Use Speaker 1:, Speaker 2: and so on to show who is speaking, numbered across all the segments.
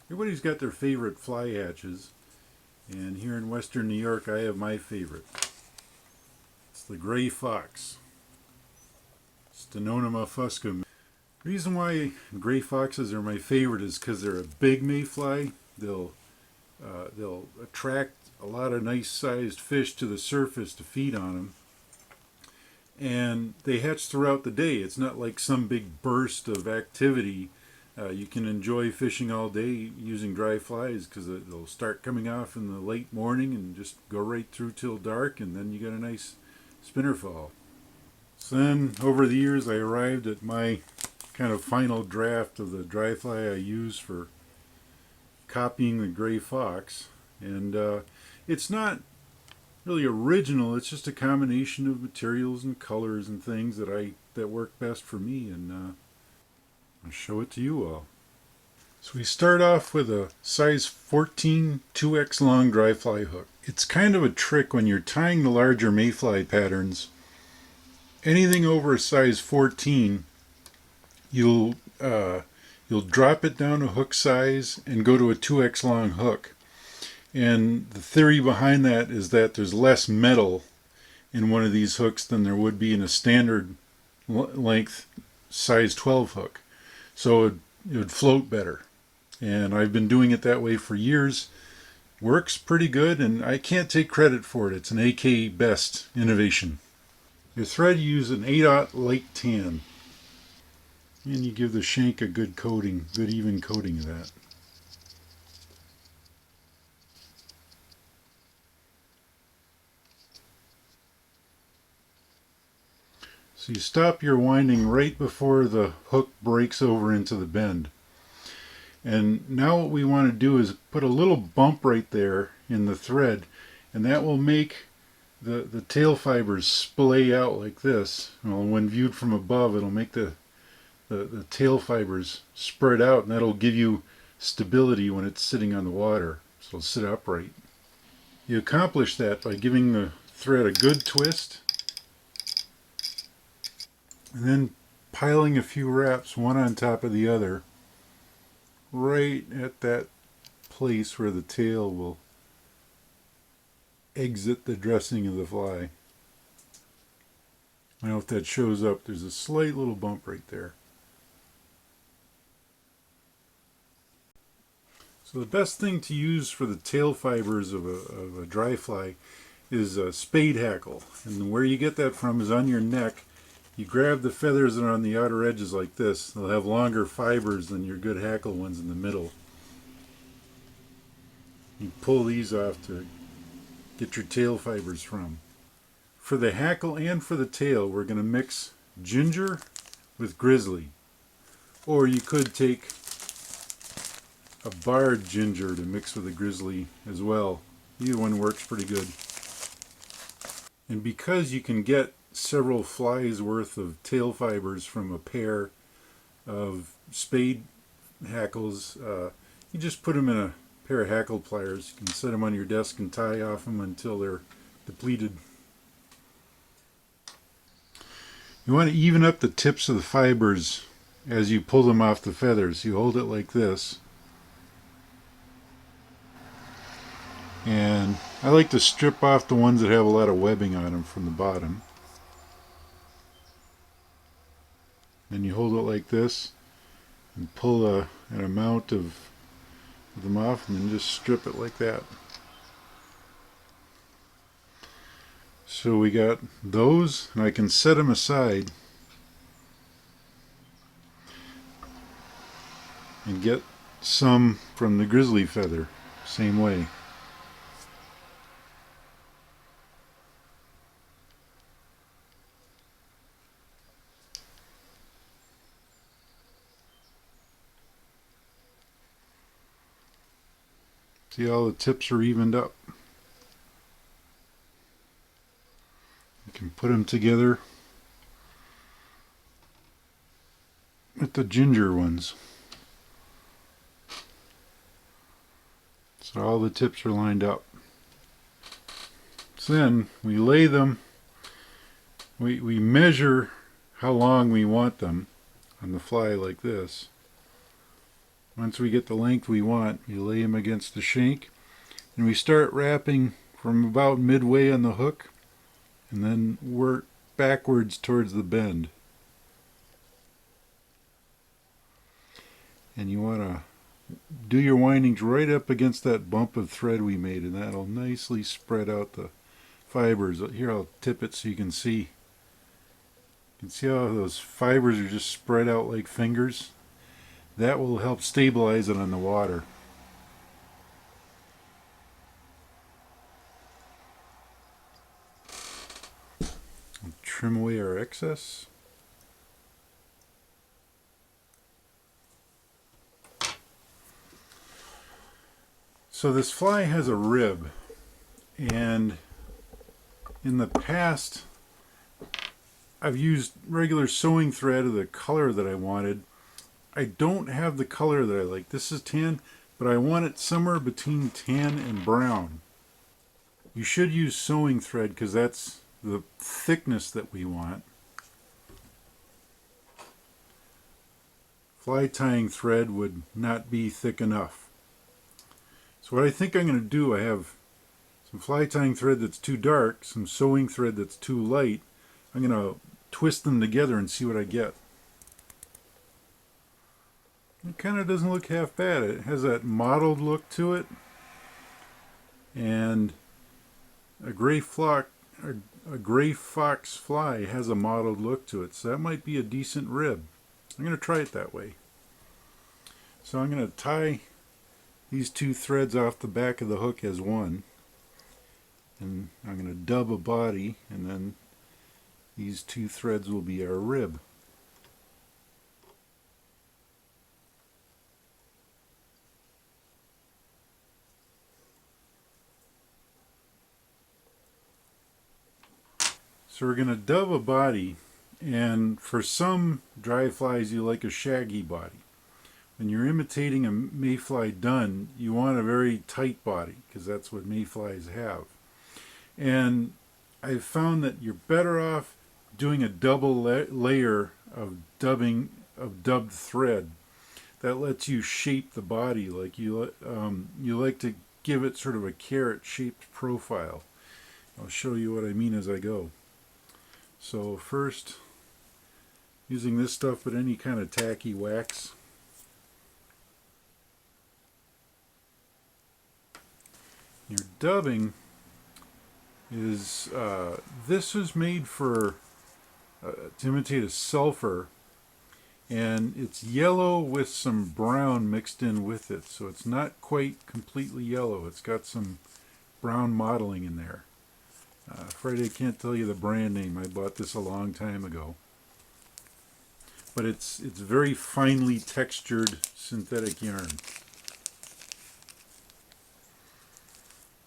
Speaker 1: Everybody's got their favorite fly hatches, and here in western New York I have my favorite. It's the gray fox, Stenonema fuscum. The reason why gray foxes are my favorite is because they're a big mayfly. They'll attract a lot of nice sized fish to the surface to feed on them, and they hatch throughout the day. It's not like some big burst of activity. You can enjoy fishing all day using dry flies because they'll start coming off in the late morning and just go right through till dark, and then you get a nice spinner fall. So then, over the years, I arrived at my kind of final draft of the dry fly I use for copying the gray fox, and it's not really original. It's just a combination of materials and colors and things that work best for me, and I'll show it to you all. So we start off with a size 14 2x long dry fly hook. It's kind of a trick when you're tying the larger mayfly patterns. Anything over a size 14, you'll drop it down to hook size and go to a 2x long hook. And the theory behind that is that there's less metal in one of these hooks than there would be in a standard length size 12 hook. So it would float better. And I've been doing it that way for years. Works pretty good, and I can't take credit for it. It's an AK Best innovation. Your thread, you use an 8/0 light tan. And you give the shank a good coating, good even coating of that. So you stop your winding right before the hook breaks over into the bend. And now what we want to do is put a little bump right there in the thread, and that will make the tail fibers splay out like this. Well, when viewed from above, it'll make the tail fibers spread out, and that'll give you stability when it's sitting on the water, so it'll sit upright. You accomplish that by giving the thread a good twist, and then piling a few wraps one on top of the other right at that place where the tail will exit the dressing of the fly. I don't know if that shows up. There's a slight little bump right there. So the best thing to use for the tail fibers of a dry fly is a spade hackle. And where you get that from is on your neck. You grab the feathers that are on the outer edges like this. They'll have longer fibers than your good hackle ones in the middle. You pull these off to get your tail fibers from. For the hackle and for the tail, we're going to mix ginger with grizzly. Or you could take a barred ginger to mix with a grizzly as well. Either one works pretty good. And because you can get several flies worth of tail fibers from a pair of spade hackles, you just put them in a pair of hackle pliers. You can set them on your desk and tie off them until they're depleted. You want to even up the tips of the fibers as you pull them off the feathers. You hold it like this. And I like to strip off the ones that have a lot of webbing on them from the bottom. Then you hold it like this and pull an amount of them off, and then just strip it like that. So we got those, and I can set them aside and get some from the grizzly feather, same way. See, all the tips are evened up. You can put them together with the ginger ones. So all the tips are lined up. So then we lay them, we measure how long we want them on the fly like this. Once we get the length we want, you lay them against the shank, and we start wrapping from about midway on the hook, and then work backwards towards the bend. And you want to do your windings right up against that bump of thread we made, and that'll nicely spread out the fibers. Here, I'll tip it so you can see. You can see how those fibers are just spread out like fingers. That will help stabilize it on the water. I'll trim away our excess. So this fly has a rib, and in the past I've used regular sewing thread of the color that I wanted. I don't have the color that I like. This is tan, but I want it somewhere between tan and brown. You should use sewing thread because that's the thickness that we want. Fly tying thread would not be thick enough. So what I think I'm going to do, I have some fly tying thread that's too dark, some sewing thread that's too light. I'm going to twist them together and see what I get. It kind of doesn't look half bad. It has that mottled look to it, and a gray fox fly has a mottled look to it, so that might be a decent rib. I'm going to try it that way. So I'm going to tie these two threads off the back of the hook as one, and I'm going to dub a body, and then these two threads will be our rib. So we're going to dub a body, and for some dry flies you like a shaggy body. When you're imitating a mayfly dun, you want a very tight body because that's what mayflies have. And I've found that you're better off doing a double layer of dubbed thread. That lets you shape the body like you like to give it sort of a carrot-shaped profile. I'll show you what I mean as I go. So first, using this stuff, but any kind of tacky wax. Your dubbing is, this was made for, to imitate a sulfur, and it's yellow with some brown mixed in with it, so it's not quite completely yellow. It's got some brown mottling in there. Afraid I can't tell you the brand name. I bought this a long time ago. But it's very finely textured synthetic yarn.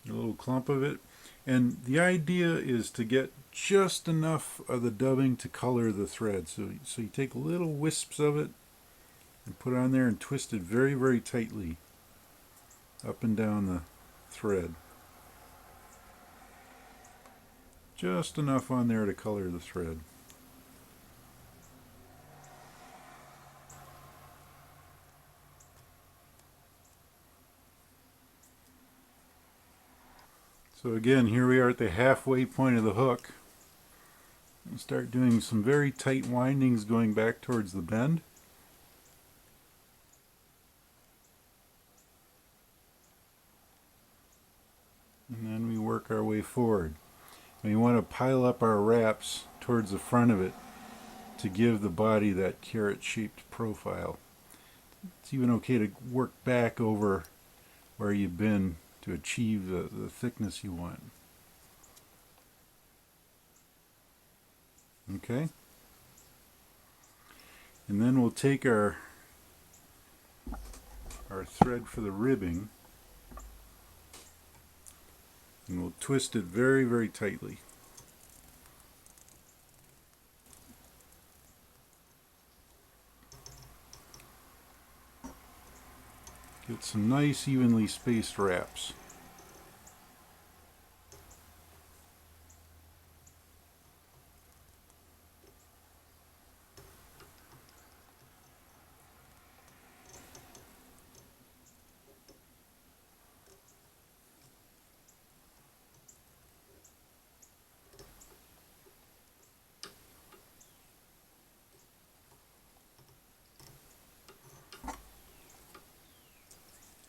Speaker 1: A little clump of it. And the idea is to get just enough of the dubbing to color the thread. So you take little wisps of it and put it on there and twist it very, very tightly up and down the thread. Just enough on there to color the thread. So again, here we are at the halfway point of the hook. We'll start doing some very tight windings going back towards the bend. And then we work our way forward. We want to pile up our wraps towards the front of it to give the body that carrot-shaped profile. It's even okay to work back over where you've been to achieve the thickness you want. Okay? And then we'll take our thread for the ribbing and we'll twist it very, very tightly. Get some nice evenly spaced wraps.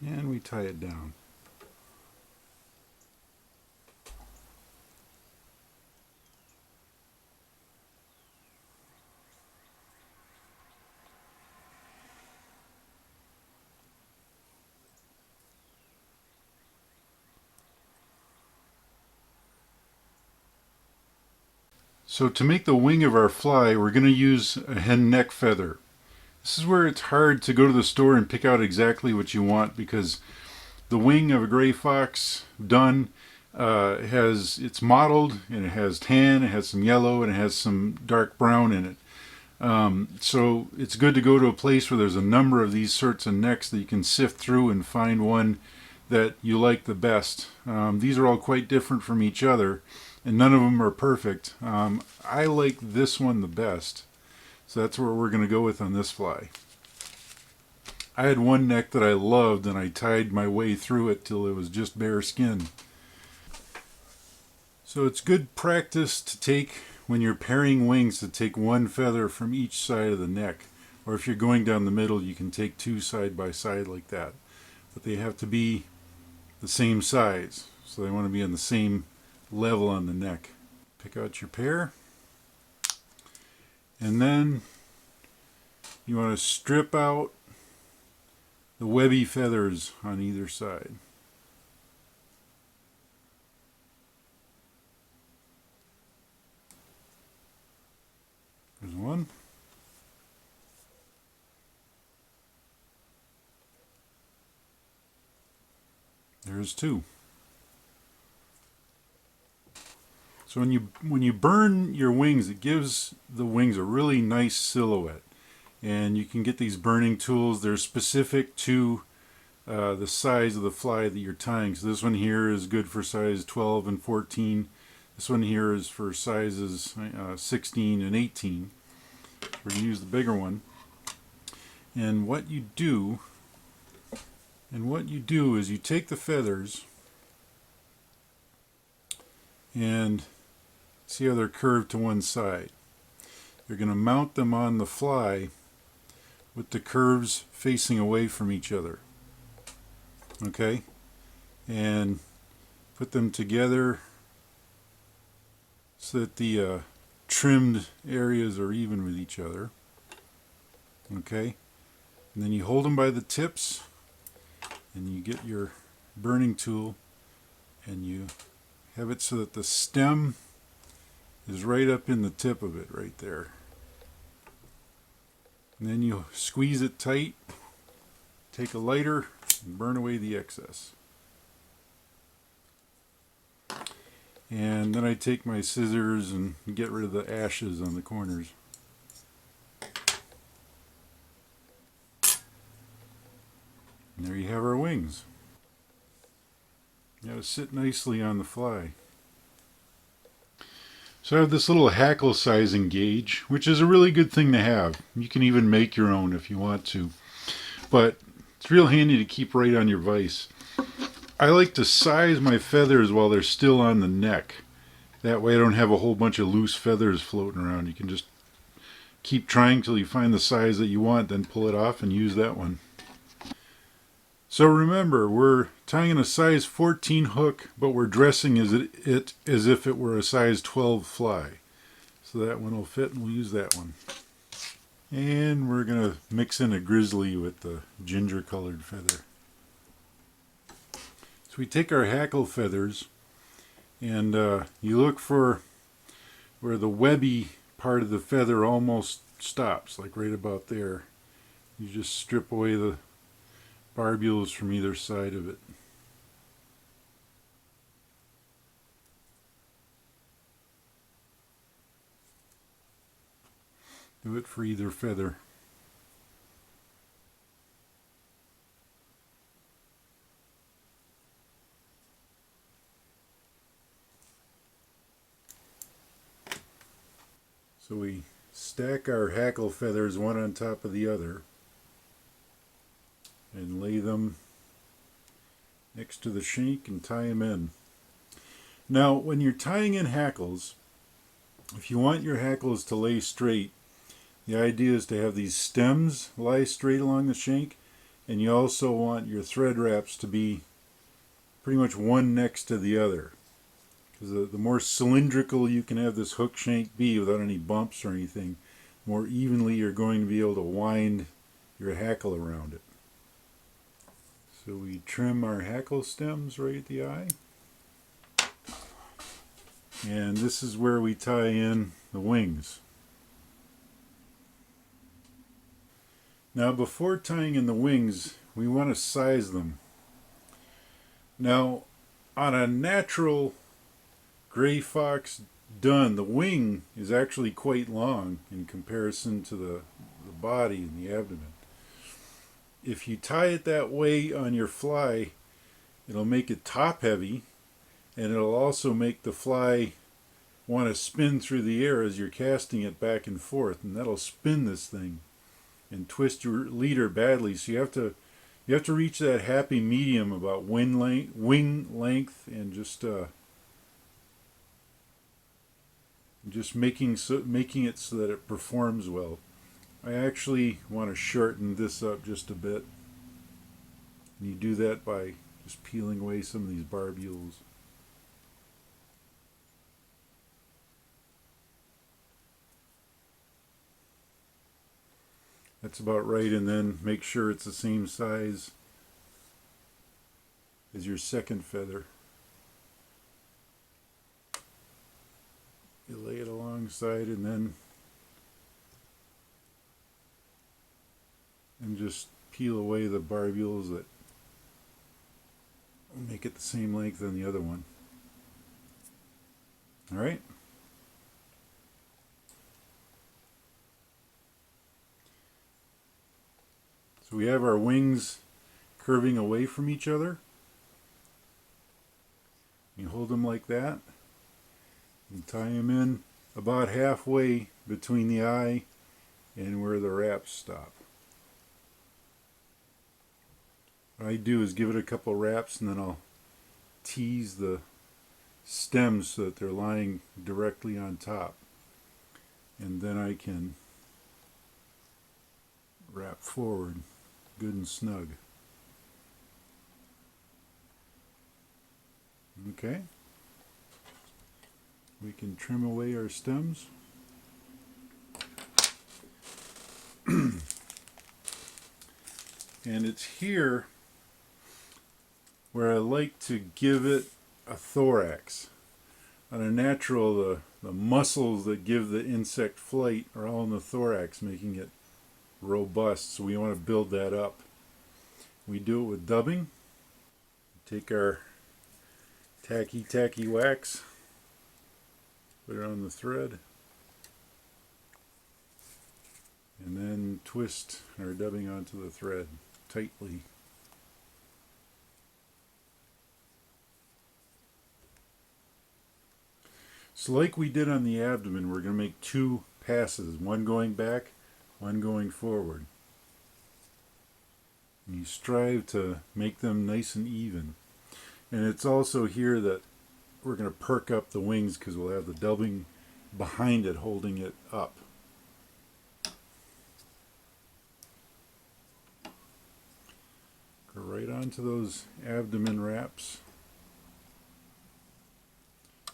Speaker 1: And we tie it down. So to make the wing of our fly, we're going to use a hen neck feather. This is where it's hard to go to the store and pick out exactly what you want, because the wing of a gray fox done it's mottled, and it has tan, it has some yellow, and it has some dark brown in it. So it's good to go to a place where there's a number of these sorts of necks that you can sift through and find one that you like the best. These are all quite different from each other, and none of them are perfect. I like this one the best, so that's what we're going to go with on this fly. I had one neck that I loved, and I tied my way through it till it was just bare skin. So it's good practice to take, when you're pairing wings, to take one feather from each side of the neck. Or if you're going down the middle, you can take two side by side like that. But they have to be the same size, so they want to be on the same level on the neck. Pick out your pair, and then you want to strip out the webby feathers on either side. There's one. There's two. So when you burn your wings, it gives the wings a really nice silhouette. And you can get these burning tools. They're specific to the size of the fly that you're tying. So this one here is good for size 12 and 14. This one here is for sizes 16 and 18. We're going to use the bigger one. And what you do is you take the feathers, and see how they're curved to one side. You're going to mount them on the fly with the curves facing away from each other. Okay? And put them together so that the trimmed areas are even with each other. Okay? And then you hold them by the tips, and you get your burning tool, and you have it so that the stem is right up in the tip of it right there. And then you squeeze it tight, take a lighter, and burn away the excess. And then I take my scissors and get rid of the ashes on the corners. And there you have our wings. Now sit nicely on the fly. So I have this little hackle sizing gauge, which is a really good thing to have. You can even make your own if you want to. But it's real handy to keep right on your vise. I like to size my feathers while they're still on the neck. That way I don't have a whole bunch of loose feathers floating around. You can just keep trying till you find the size that you want, then pull it off and use that one. So remember, we're tying in a size 14 hook, but we're dressing it as if it were a size 12 fly. So that one will fit, and we'll use that one. And we're going to mix in a grizzly with the ginger colored feather. So we take our hackle feathers, and you look for where the webby part of the feather almost stops, like right about there. You just strip away the barbules from either side of it. Do it for either feather. So we stack our hackle feathers one on top of the other and lay them next to the shank and tie them in. Now, when you're tying in hackles, if you want your hackles to lay straight, the idea is to have these stems lie straight along the shank, and you also want your thread wraps to be pretty much one next to the other. Because the more cylindrical you can have this hook shank be without any bumps or anything, the more evenly you're going to be able to wind your hackle around it. So we trim our hackle stems right at the eye. And this is where we tie in the wings. Now before tying in the wings, we want to size them. Now on a natural gray fox dun, the wing is actually quite long in comparison to the body and the abdomen. If you tie it that way on your fly, it'll make it top heavy, and it'll also make the fly want to spin through the air as you're casting it back and forth, and that'll spin this thing and twist your leader badly. So you have to reach that happy medium about wing length and just making it so that it performs well. I actually want to shorten this up just a bit. And you do that by just peeling away some of these barbules. That's about right, and then make sure it's the same size as your second feather. You lay it alongside and just peel away the barbules that will make it the same length on the other one. All right. So we have our wings curving away from each other. You hold them like that and tie them in about halfway between the eye and where the wraps stop. What I do is give it a couple wraps and then I'll tease the stems so that they're lying directly on top. And then I can wrap forward good and snug. Okay. We can trim away our stems. And it's here where I like to give it a thorax. On a natural, the muscles that give the insect flight are all in the thorax, making it robust, so we want to build that up. We do it with dubbing. Take our tacky wax, put it on the thread, and then twist our dubbing onto the thread tightly. So like we did on the abdomen, we're going to make two passes, one going back, one going forward. And you strive to make them nice and even. And it's also here that we're going to perk up the wings because we'll have the dubbing behind it holding it up. Go right onto those abdomen wraps.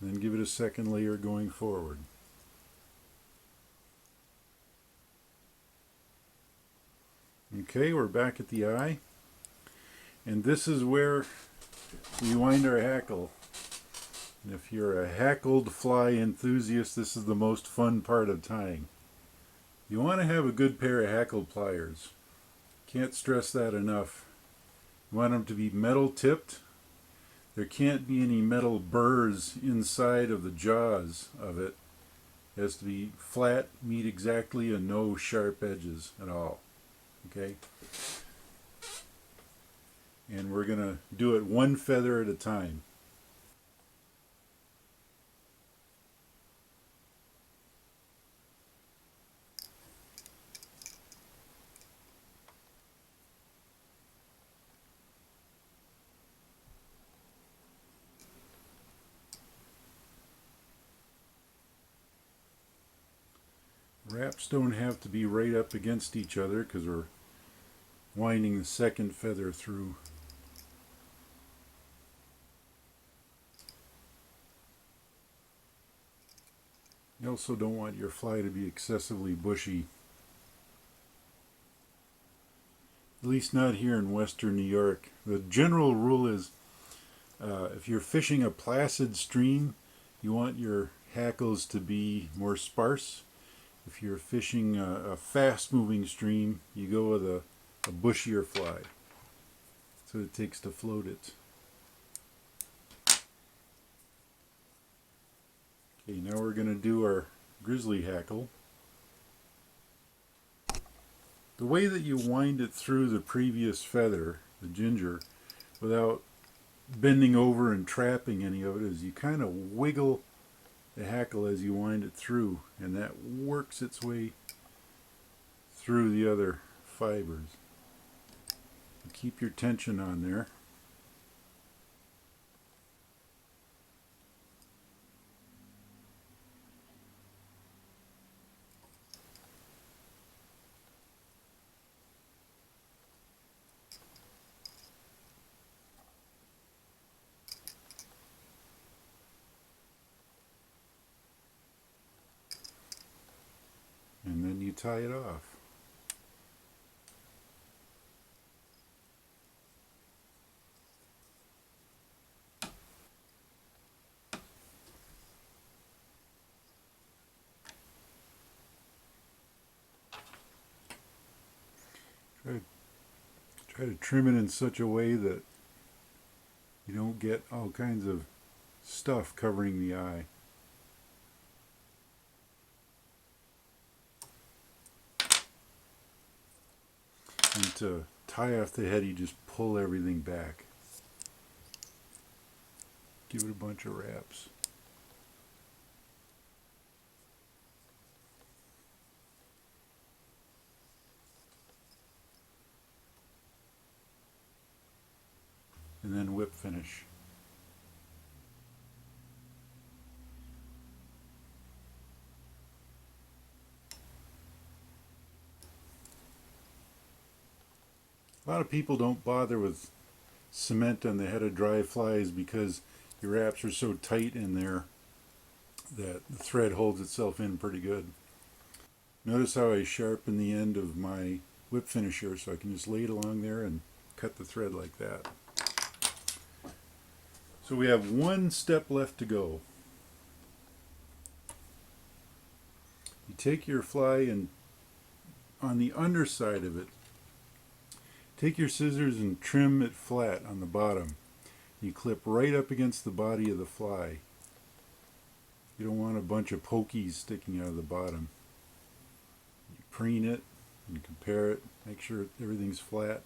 Speaker 1: And then give it a second layer going forward. Okay, we're back at the eye. And this is where we wind our hackle. And if you're a hackled fly enthusiast, this is the most fun part of tying. You want to have a good pair of hackle pliers. Can't stress that enough. You want them to be metal tipped. There can't be any metal burrs inside of the jaws of it. It has to be flat, meet exactly, and no sharp edges at all. Okay? And we're going to do it one feather at a time. Wraps don't have to be right up against each other because we're winding the second feather through. You also don't want your fly to be excessively bushy. At least not here in western New York. The general rule is if you're fishing a placid stream, you want your hackles to be more sparse. If you're fishing a fast-moving stream, you go with a bushier fly. So it takes to float it. Okay, now we're going to do our grizzly hackle. The way that you wind it through the previous feather, the ginger, without bending over and trapping any of it, is you kind of wiggle the hackle as you wind it through, and that works its way through the other fibers. Keep your tension on there. And then you tie it off. Try to trim it in such a way that you don't get all kinds of stuff covering the eye. And to tie off the head, you just pull everything back. Give it a bunch of wraps. And then whip finish. A lot of people don't bother with cement on the head of dry flies because your wraps are so tight in there that the thread holds itself in pretty good. Notice how I sharpen the end of my whip finish here, so I can just lay it along there and cut the thread like that. So we have one step left to go. You take your fly and on the underside of it, take your scissors and trim it flat on the bottom. You clip right up against the body of the fly. You don't want a bunch of pokies sticking out of the bottom. You preen it and compare it, make sure everything's flat.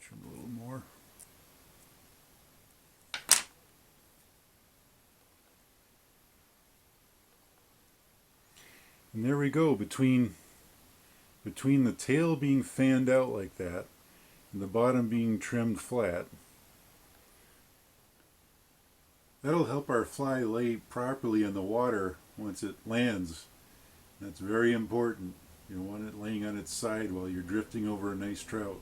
Speaker 1: Trim a little more. And there we go, between the tail being fanned out like that and the bottom being trimmed flat. That'll help our fly lay properly in the water once it lands. That's very important. You don't want it laying on its side while you're drifting over a nice trout.